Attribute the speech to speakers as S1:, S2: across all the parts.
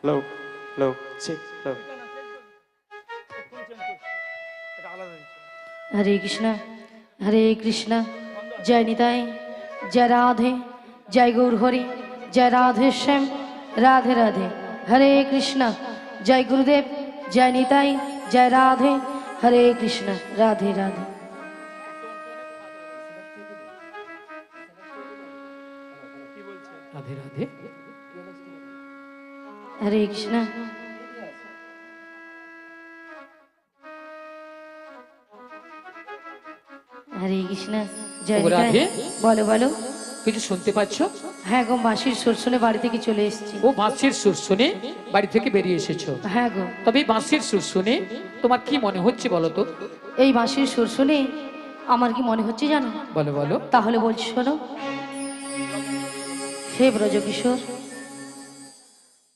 S1: Hello hello check hello.
S2: Hare Krishna जय निताई जय राधे जय गौर हरि जय राधे श्याम राधे राधे। हरे कृष्णा जय गुरुदेव जय निताई जय राधे। हरे कृष्णा राधे राधे।
S3: রাধে রাধে।
S2: हरे कृष्णा हरे कृष्णा जय
S3: ও রাধে,
S2: निताई। बोलो बोलो।
S3: কিছু শুনতে পাচ্ছ?
S2: হ্যাঁ গো, বাঁশির সুর শুনে বাড়ি থেকে চলে এসেছি।
S3: ও বাঁশির সুর শুনে বাড়ি থেকে বেরিয়ে এসেছো?
S2: হ্যাঁ গো,
S3: তবে এই বাঁশির সুর শুনে তোমার কি মনে হচ্ছে বলো তো?
S2: এই বাঁশির সুর শুনে আমার কি মনে হচ্ছে জানো?
S3: বলো বলো।
S2: তাহলে বলছি শোনো। হে ব্রজকিশোর,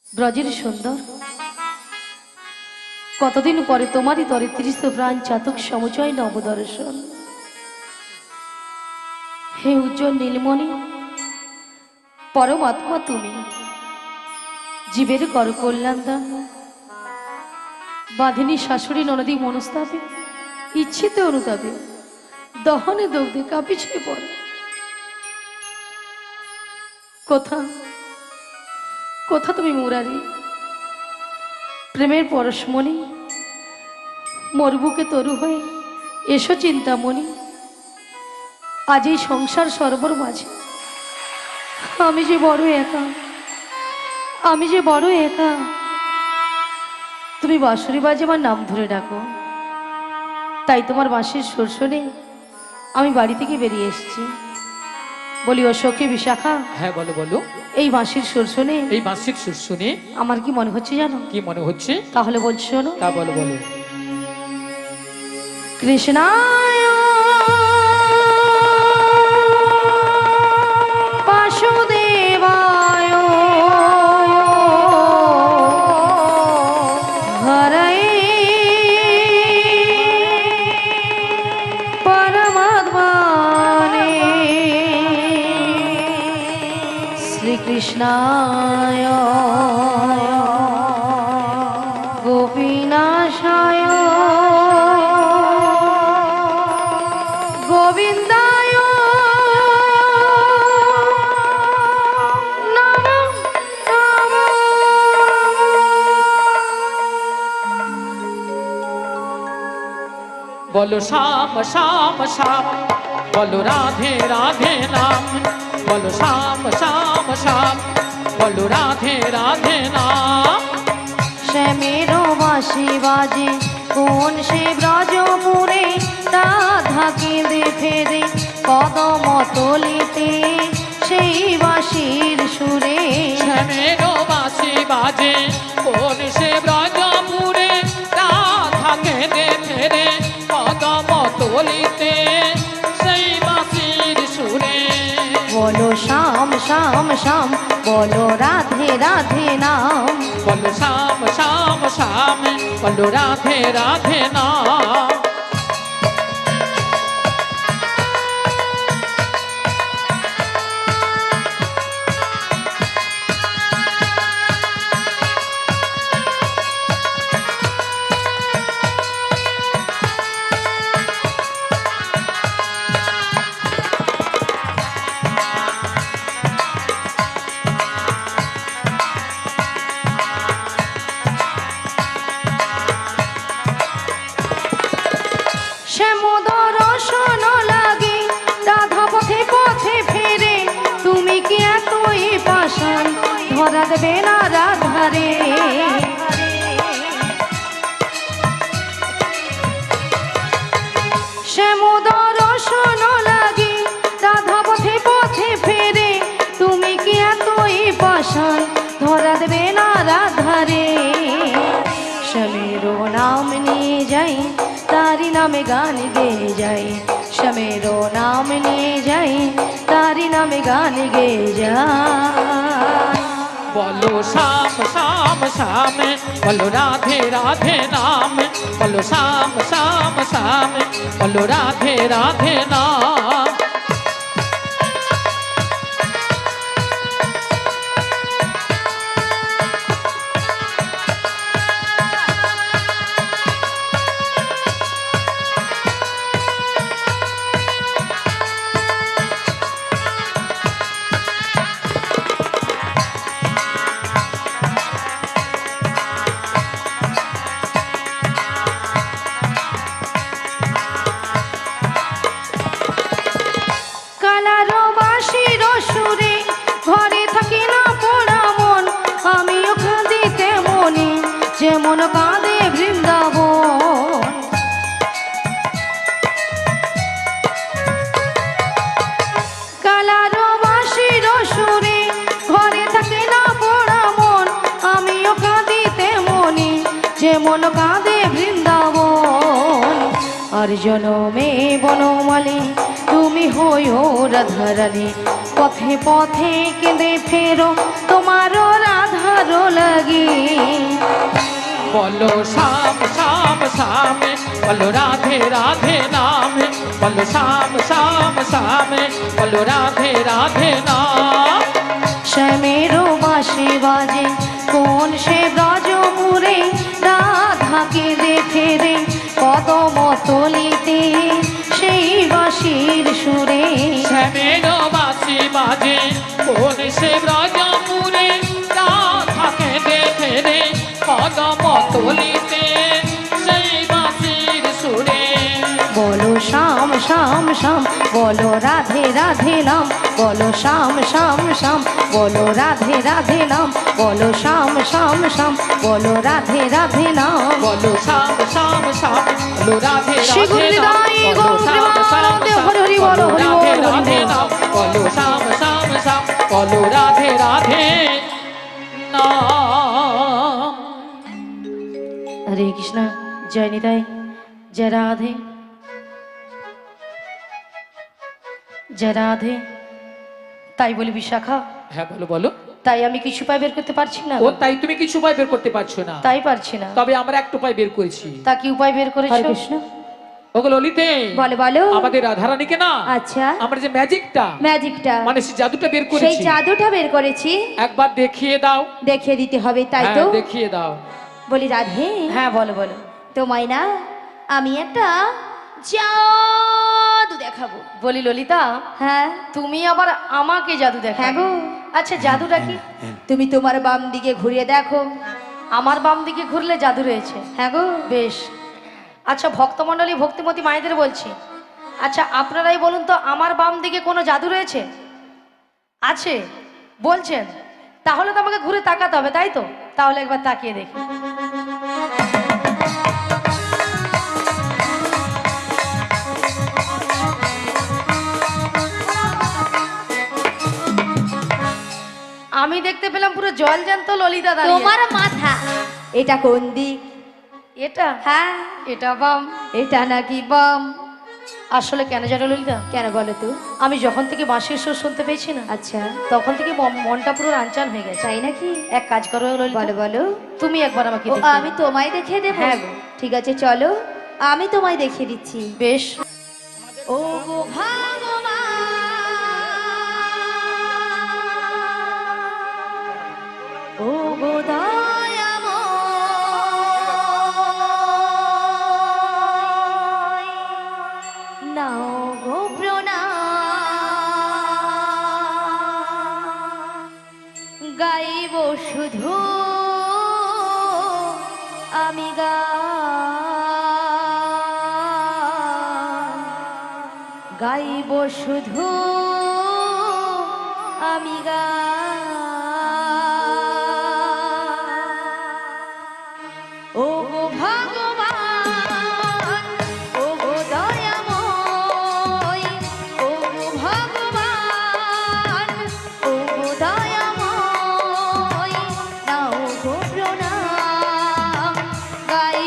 S2: ব্রজের সুন্দর, কতদিন পরে তোমারই তরে ত্রিশ প্রাণ চাতক সমচয় নবদর্শন। হে উজ্জ্বল নীলমণি, পরমাত্মা তুমি, জীবের কর কল্যাণ দান, বাঁধিনী শাশুড়ি ননদী মনস্তাপে, ইচ্ছিতে অনুতাপে, দহনে দগ্ধে কাঁপিছে পড়ে। কোথা কোথা তুমি মুরারি, প্রেমের পরশমণি, মোর বুকে তরু হয়ে এসো চিন্তামণি। আজ এই সংসার সর্বর মাঝে আমি যে বড় একা, আমি যে বড় একা। তুমি বাঁশুরি বাজে আমার নাম ধরে ডাকো, তাই তোমার বাঁশির সুর শুনে আমি বাড়ি থেকে বেরিয়ে এসেছি। বলি ও সখী বিশাখা,
S3: হ্যাঁ বলো বলো।
S2: এই বাঁশির সুর শুনে
S3: এই বাঁশির সুর শুনে
S2: আমার কি মনে হচ্ছে জানো?
S3: কি মনে হচ্ছে?
S2: তাহলে বলছি শোনো।
S3: তা বলো বলো।
S2: কৃষ্ণায় বাসুদেবায় হরে পরমাত্মনে শ্রীকৃষ্ণায় গোপীনাশায় গোবিন্দায় নমঃ নমঃ।
S3: বলো শ্যাম শ্যাম শ্যাম, বলো রাধে রাধে নাম, বলো শ্যাম শ্যাম শ্যাম, বলো রাধে রাধে নাম।
S2: শ্যামেরও বাঁশি বাজে কোন সে ব্রজপুরে, রাধা কেঁদে ফেরে কদম তলিতে সেই বাঁশির সুরে।
S3: শ্যামেরও বাঁশি বাজে কোন সে ব্রজপুরে, রাধা কেঁদে ফেরে কদম তলিতে সেই বাঁশির সুরে।
S2: বলো শ্যাম শ্যাম শ্যাম, বলো রাধে রাধে নাম।
S3: বলো শ্যাম শ্যাম শ্যাম, বলো রাধে রাধে নাম।
S2: শ্যামদর্শন লাগে রাধা পথে পথে ফেরে, তুমি কি এতই পাষাণ ধরা দেবে না রাধারে। শ্যামদর্শন লাগে রাধা পথে পথে ফেরে, তুমি কি এতই পাষাণ ধরা দেবে না রাধারে। শ্যামেরও নাম নিয়ে যাই, তারি নামে গান গেয়ে যাই, শ্যামেরও নাম নিয়ে যাই, তারি নামে গান গেয়ে যাই।
S3: বলো শ্যাম শ্যাম শ্যাম, বলো রাধে রাধে নাম, বলো শ্যাম শ্যাম শ্যাম, বলো রাধে রাধে নাম।
S2: মন কাঁদে বৃন্দাবন আর জনমে বনমালী তুমি হইও রাধারানী পথে পথে কেঁদে ফেরো তোমারও রাধার লাগি
S3: বলো শ্যাম শ্যাম শ্যাম বলো রাধে রাধে নাম বলো শ্যাম শ্যাম শ্যাম বলো রাধে রাধে নাম
S2: শ্যামেরও বাঁশি বাজে কোন সে ব্রজপুরে রাধাকে দেখে রে কদম তলিতে সেই বাঁশির সুরে
S3: শ্যামের বাঁশি বাজে কোন সে ব্রজপুরে রাধাকে দেখে রে কদম তলিতে সেই বাঁশির সুরে
S2: বলো শ্যাম শ্যাম শ্যাম বলো রাধে রাধে নাম বলো শ্যাম শ্যাম শ্যাম বলো রাধে রাধে নাম বলো শ্যাম শ্যাম শ্যাম বলো রাধে রাধে নাম
S3: বলো শ্যাম শ্যাম শ্যাম বলো রাধে
S2: শ্রী
S3: রাধে নাম
S2: গুরুনিতাই
S3: বলো শ্যাম শ্যাম
S2: গৌরদেব
S3: শ্যাম
S2: হরি হরি বলো হরি
S3: রাধে
S2: বল হরি
S3: রাধে
S2: বল।
S3: নাম বলো শ্যাম শ্যাম শ্যাম বলো রাধে রাধে নাম
S2: হরে কৃষ্ণ জয় নিতাই জয় রাধে জয় রাধে তাই বলি বিশাখা
S3: হ্যাঁ বলো বলো
S2: তাই আমি কিছু উপায় বের করতে পারছি না
S3: ও তাই তুমি কিছু উপায় বের করতে পারছো না
S2: তাই পারছি না
S3: তবে আমরা একটা উপায় বের করেছি
S2: তা কি উপায় বের করেছো কৃষ্ণ
S3: ওগো ললিতে
S4: বলো বলো
S3: আমাদের রাধারানীকে না
S4: আচ্ছা
S3: আমরা যে ম্যাজিকটা
S4: ম্যাজিকটা
S3: মানে সেই জাদুটা বের
S4: সেই
S3: করেছি
S4: জাদুটা বের করেছি
S3: একবার দেখিয়ে দাও
S4: দেখিয়ে দিতে হবে তাই
S3: হ্যাঁ
S4: তো
S3: দেখিয়ে দাও
S4: বলি রাধে
S2: হ্যাঁ বলো বলো
S4: তোমায় না আমি একটা জাদু দেখাবো
S2: বলি ললিতা
S4: হ্যাঁ
S2: তুমি আবার আমাকে জাদু দেখা
S4: হ্যাঁ গো
S2: আচ্ছা জাদুটা কি
S4: তুমি তোমার বাম দিকে ঘুরিয়ে দেখো
S2: আমার বাম দিকে ঘুরলে জাদু রয়েছে
S4: হ্যাঁ গো
S2: বেশ আচ্ছা ভক্তমণ্ডলী ভক্তিমতী মায়েদের বলছি আচ্ছা আপনারাই বলুন তো আমার বাম দিকে কোনো জাদু রয়েছে আছে বলছেন তাহলে তো আমাকে ঘুরে তাকাতে হবে তাই তো তাহলে একবার তাকিয়ে দেখি আমি দেখতে পেলাম পুরো জল জ্যান্ত ললিতা দাঁড়িয়ে
S4: তোমার মাথা এটা কোন দিক
S2: এটা
S4: হ্যাঁ
S2: এটা বাম
S4: এটা নাকি বাম
S2: আসলে কেন জানো ললিতা
S4: কেন বলো তো
S2: আমি যখন থেকে বাঁশির সুর শুনতে পেয়েছি না
S4: আচ্ছা
S2: তখন থেকে মনটা পুরো রাঞ্চান হয়ে গেছে
S4: তাই নাকি
S2: এক কাজ করো ললিতা
S4: বলো বলো
S2: তুমি একবার আমাকে
S4: ও
S2: দেখিয়ে
S4: আমি
S2: দাও।
S4: তোমায় দেখিয়ে দেবো
S2: হ্যাঁ গো।
S4: ঠিক আছে চলো আমি তোমায় দেখিয়ে দিচ্ছি
S2: বেশ
S4: ও গো ভগবান ও গো দয়াময় নাও গো প্রণাম গাইব শুধু আমি গাইব শুধু আমি ও গো ভগবান ও গো দয়াময় ও গো ভগবান ও গো দয়াময় নাও গো প্রণাম গাই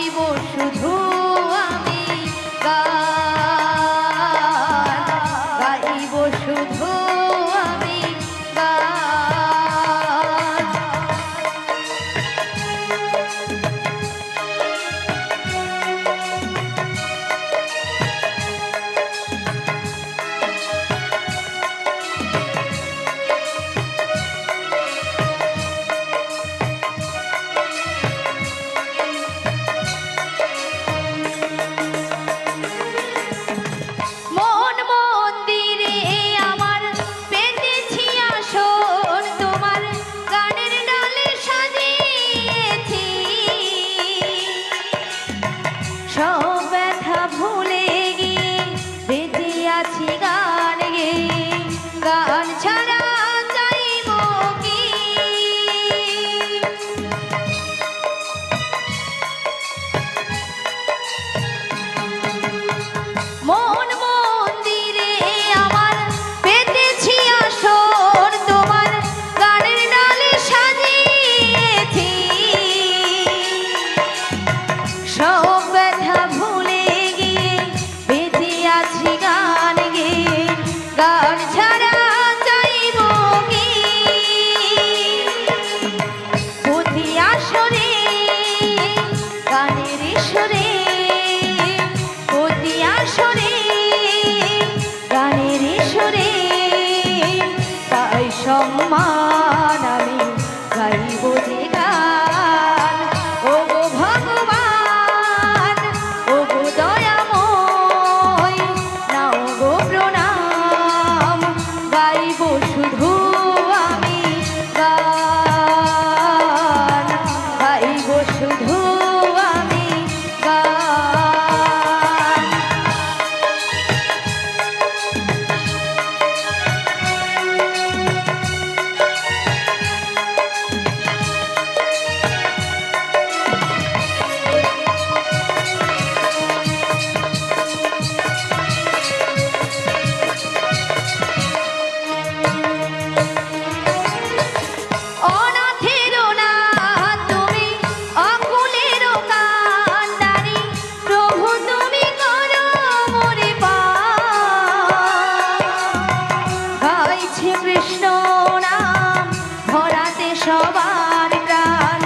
S4: সবার প্রাণ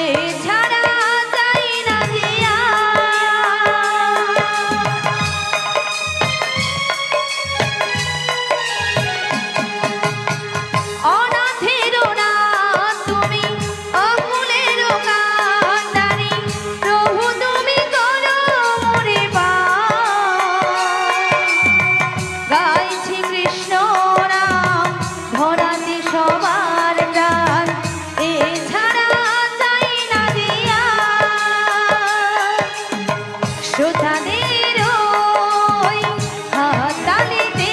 S4: এছাড়া যাই না দিয়া অনাথেরও না তুমি অকুলেরও কান্ডারি প্রভু তুমি করো মোরে পার গাইছি কৃষ্ণ নাম ধরাতে সবার প্রাণ এছাড়া যাই না দিয়া শ্রোতাদের ওই হাততালিতে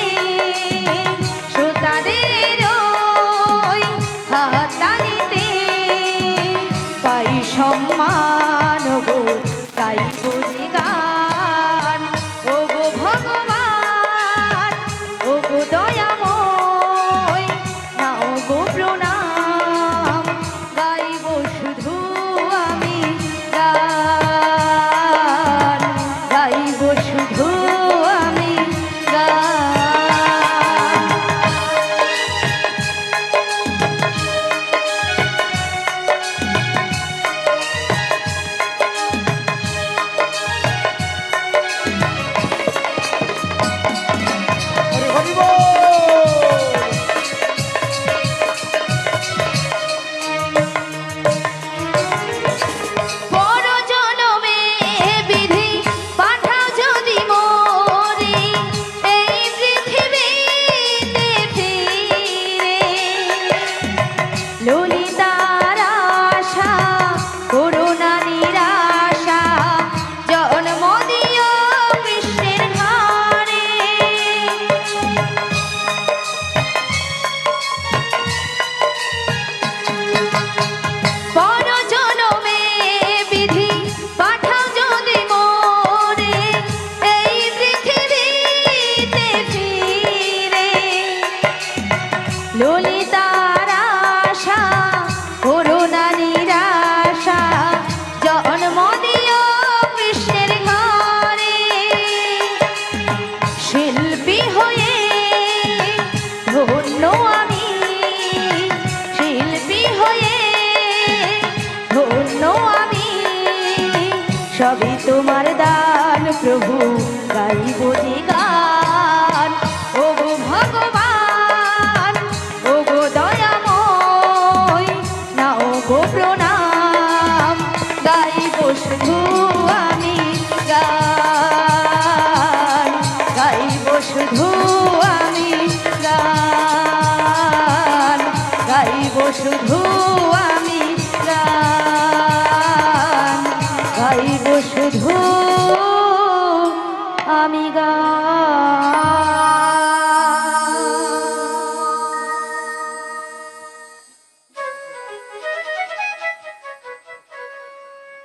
S4: শ্রোতাদের ওই হাততালিতে পাই সম্মান গো তাই বুঝি গান ও গো ভগবান ও গো দয়াময় নাও গো প্রণাম গাইব শুধু আমি গান গাইব শুধু আমি গান বড় জনমে বিধি পাঠাও যদি মোরে এই পৃথিবীতে ফিরে ললিতার আশা করুণা নিরাশা জন্ম দিও কৃষ্ণের ঘরে বড় জনমে বিধি পাঠাও যদি মোরে এই পৃথিবীতে ফিরে ললিতার আশা করুণা নিরাশা জন্ম দিও কৃষ্ণের ঘরে শিল্পী হয়ে ধন্য আমি শিল্পী হয়ে ধন্য আমি সবই তোমার দান প্রভু গাইব যে গান ও গো ভগবান ও গো দয়াময় নাও গো প্রণাম গাইব শুধু আমি গান গাইব শুধু আমি গান গাইব শুধু আমি গান গাইব শুধু আমি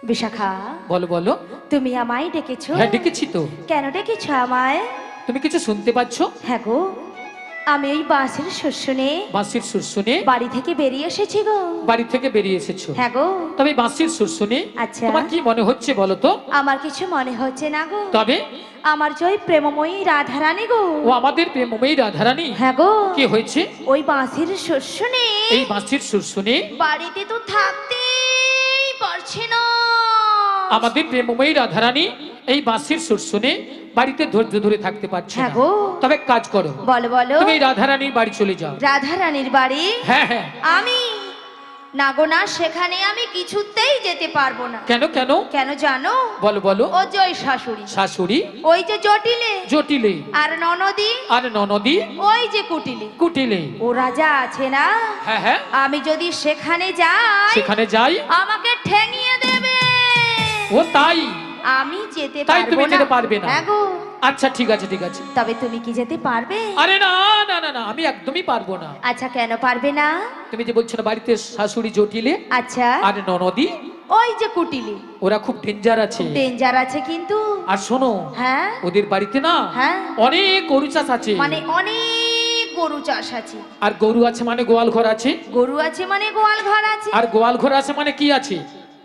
S4: বিশাখা
S3: বলো বলো।
S4: তুমি আমায় ডেকেছো?
S3: হ্যাঁ ডেকেছি তো।
S4: কেন ডেকেছো আমায়?
S3: তুমি কিছু শুনতে পাচ্ছ?
S4: হ্যাঁ গো, আমি ওই বাঁশির সুর শুনে
S3: বাঁশির সুর শুনে
S4: বাড়ি থেকে বেরিয়ে এসেছি গো।
S3: বাড়ি থেকে বেরিয়ে এসেছো?
S4: হ্যাঁ গো।
S3: তবে বাঁশির সুর শুনে
S4: আচ্ছা।
S3: তোমার কি মনে হচ্ছে বলো তো?
S4: আমার কিছু মনে হচ্ছে না গো।
S3: তবে
S4: আমার যে ওই প্রেমময়ী রাধারানী গো।
S3: ও আমাদের প্রেমময়ী রাধারানী।
S4: হ্যাঁ গো।
S3: কি হয়েছে?
S4: ওই বাঁশির সুর শুনে
S3: এই বাঁশির সুর শুনে
S4: বাড়িতে তো থাকতেই পারছে না।
S3: আমাদের প্রেমময়ী রাধারানী এই বাঁশির সুর শুনে বাড়িতে ধৈর্য ধরে থাকতে পারছে
S4: হ্যাঁ
S3: না।
S4: গো।
S3: তবে এক কাজ করো,
S4: বলো বলো।
S3: তুমি এই রাধারানীর বাড়ি চলে যাও।
S4: রাধারানীর বাড়ি?
S3: হ্যাঁ হ্যাঁ।
S4: আমি না গো না, সেখানে আমি কিছুতেই যেতে পারবো না।
S3: কেন কেন?
S4: কেন জানো?
S3: বলো বলো।
S4: ও জয় শাশুড়ি,
S3: শাশুড়ি,
S4: ওই যে জটিলে
S3: জটিলে,
S4: আর ননদি,
S3: আর ননদি,
S4: ওই যে কুটিলে,
S3: কুটিলে।
S4: ও রাজা আছে না,
S3: হ্যাঁ হ্যাঁ।
S4: আমি যদি সেখানে যাই
S3: সেখানে যাই
S4: আমাকে ঠেঙিয়ে দেবে।
S3: ও তাই?
S4: আমি যেতে
S3: তাই
S4: পারবো
S3: তুমি
S4: না।
S3: যেতে পারবে না?
S4: হ্যাঁ গো।
S3: আচ্ছা ঠিক আছে ঠিক আছে।
S4: তবে তুমি কি যেতে পারবে?
S3: আরে না না না না, আমি একদমই পারবো না।
S4: আচ্ছা কেন পারবে না?
S3: তুমি যে বলছো না বাড়িতে শাশুড়ি জটিলে
S4: আচ্ছা
S3: আর ননদি,
S4: ওই যে কুটিলে,
S3: ওরা খুব ডেঞ্জার আছে।
S4: ডেঞ্জার আছে কিন্তু।
S3: আর শোনো,
S4: হ্যাঁ
S3: ওদের বাড়িতে না
S4: হ্যাঁ
S3: অনেক গরু চাষ আছে।
S4: মানে অনেক গরু চাষ আছে।
S3: আর গরু আছে মানে গোয়াল ঘর আছে।
S4: গরু আছে মানে গোয়াল ঘর আছে।
S3: আর গোয়াল ঘর আছে মানে কি আছে?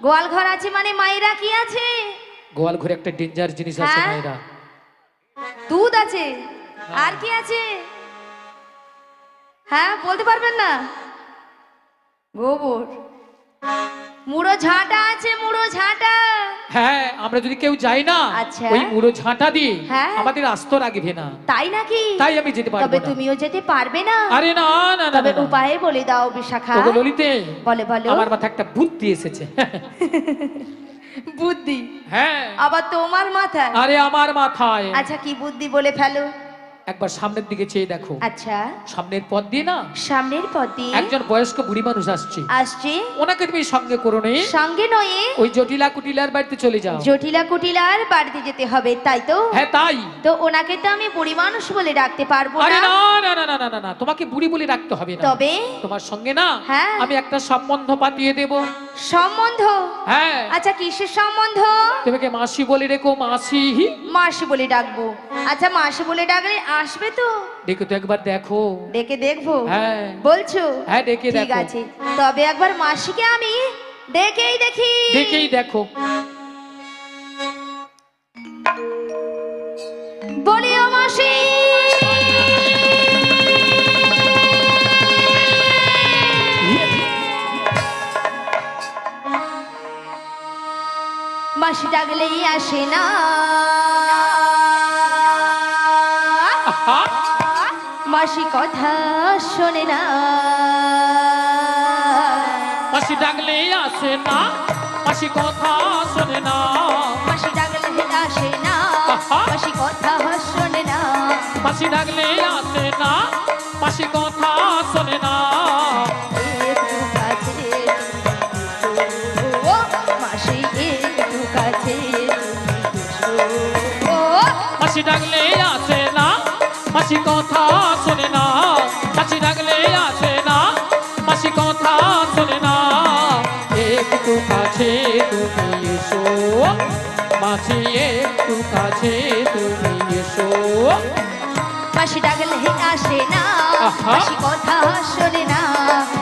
S4: গোয়াল ঘর আছে মানে মায়েরা কি আছে?
S3: গোয়াল ঘরে একটা ডেঞ্জার জিনিস আছে
S4: হ্যাঁ?
S3: মায়েরা।
S4: দুধ আছে। আর কি আছে? হ্যাঁ বলতে পারবেন না? গোবর মুড়ো ঝাঁটা আছে, মুড়ো ঝাঁটা।
S3: হ্যাঁ, আমরা যদি কেউ যাই না
S4: আচ্ছা।
S3: ওই মুড়ো ঝাঁটা দিয়ে
S4: হ্যাঁ।
S3: আমাদের আস্ত রাখবে না,
S4: তাই নাকি?
S3: তাই আমি যেতে পারবো
S4: তবে
S3: না।
S4: তুমিও যেতে পারবে না?
S3: আরে না না না
S4: তবে
S3: না, না।
S4: উপায়ে বলে দাও বিশাখা।
S3: ওগো ললিতে,
S4: বলে বলো।
S3: আমার মাথায় একটা বুদ্ধি এসেছে।
S4: বুদ্ধি?
S3: হ্যাঁ,
S4: আবার তোমার মাথায়?
S3: আরে আমার মাথায়।
S4: আচ্ছা, কি বুদ্ধি বলে ফেলো।
S3: একবার সামনের দিকে চেয়ে দেখো।
S4: আচ্ছা,
S3: সামনের পথ দিয়ে না
S4: সামনের পথে
S3: একজন বয়স্ক বুড়ি মানুষ আসছে,
S4: আসছে।
S3: ওনাকে তুমি সঙ্গে করো নি,
S4: সঙ্গে নয়,
S3: ওই জটিলা কুটিলার বাড়িতে চলে যাও।
S4: জটিলা কুটিলার বাড়িতে যেতে হবে, তাই তো?
S3: হ্যাঁ তাই।
S4: তো ওনাকে তো আমি বুড়ি মানুষ বলে ডাকতে পারবো
S3: আরে
S4: না।
S3: না না না না না না, তোমাকে বুড়ি বলে রাখতে হবে না।
S4: তবে
S3: তোমার সঙ্গে না
S4: হ্যাঁ।
S3: আমি একটা সম্বন্ধ পাতিয়ে দেব।
S4: সম্বন্ধ?
S3: হ্যাঁ,
S4: আচ্ছা, কিসের সম্বন্ধ?
S3: তোমাকে মাসি বলে রেখো, মাসি।
S4: মাসি বলে ডাকবো। আচ্ছা, মাসি বলে ডাকলে আসবে তো?
S3: দেখো তো একবার দেখো।
S4: ডেকে দেখবো?
S3: হ্যাঁ।
S4: বলছো?
S3: হ্যাঁ, ডেকে
S4: ঠিক
S3: দেখো।
S4: আছে, তবে একবার মাসিকে আমি ডেকেই দেখি।
S3: দেখেই দেখো।
S4: বলি ও মাসি, মাসি ডাকলেই আসে না।
S3: আহা,
S4: মাসি কথা শোনে না।
S3: মাসি ডাকলে আসে না, মাসি কথা শোনে না।
S4: মাসি ডাকলে আসে না।
S3: আহা।
S4: মাসি কথা শোনে না।
S3: মাসি ডাকলে আসে না, মাসি কথা শোনে না।
S4: একটু কাছে ও মাসি, একটু কাছে ও
S3: মাসি ডাকলে আসে না, মাসি কথা শোনে না। মাসি ডাকলে আসে না, মাসি কথা শোনে না। একটু কাছে তুমি এসো, মাসি একটু কাছে তুমি এসো।
S4: মাসি ডাকলে আসে না।
S3: আহা।
S4: মাসি কথা শোনে না।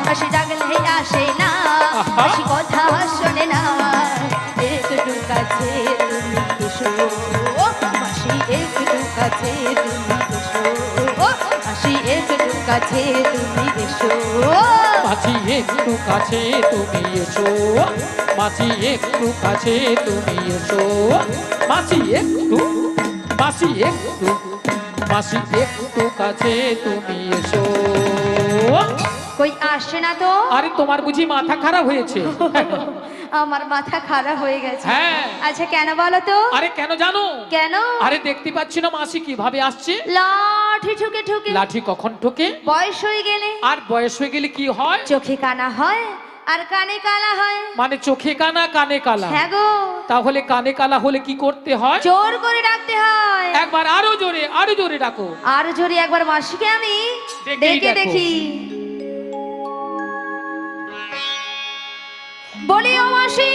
S4: মাসি ডাকলে আসে না।
S3: আহা।
S4: মাসি কথা শোনে না। একটু কাছে তুমি এসো ও মাসি, একটু কাছে তুমি এসো ও মাসি, একটু কাছে তুমি এসো।
S3: মাসি একটু কাছে তুমি এসো, মাসি একটু কাছে তুমি এসো। মাসি একটু, মাসি একটু, মাসি একটু কাছে তুমি এসো।
S4: কই আসছে না তো?
S3: আরে তোমার বুঝি মাথা খারাপ হয়েছে?
S4: আমার মাথা খারাপ হয়ে গেছে।
S3: হ্যাঁ।
S4: আচ্ছা, কেন বলো তো?
S3: আরে কেন জানো?
S4: কেন?
S3: আরে দেখতে পাচ্ছি না মাসি কিভাবে আসছে?
S4: লাঠি ঠুকে ঠুকে।
S3: লাঠি কখন ঠোকে?
S4: বয়স হয়ে গেলে
S3: আর বয়স হয়ে গেলে কি হয়?
S4: চোখে কানা হয় আর কানে কালা হয়।
S3: মানে চোখে কানা কানে কালা।
S4: হ্যাঁ গো,
S3: তাহলে কানে কালা হলে কি করতে হয়?
S4: জোর করে ডাকতে হয়।
S3: একবার আরো জোরে, আরো জোরে ডাকো।
S4: আর জোরে একবার মাসিকে আমি
S3: ডেকেই
S4: ডেকে
S3: দেখো।
S4: দেখি। বলি ও মাসি,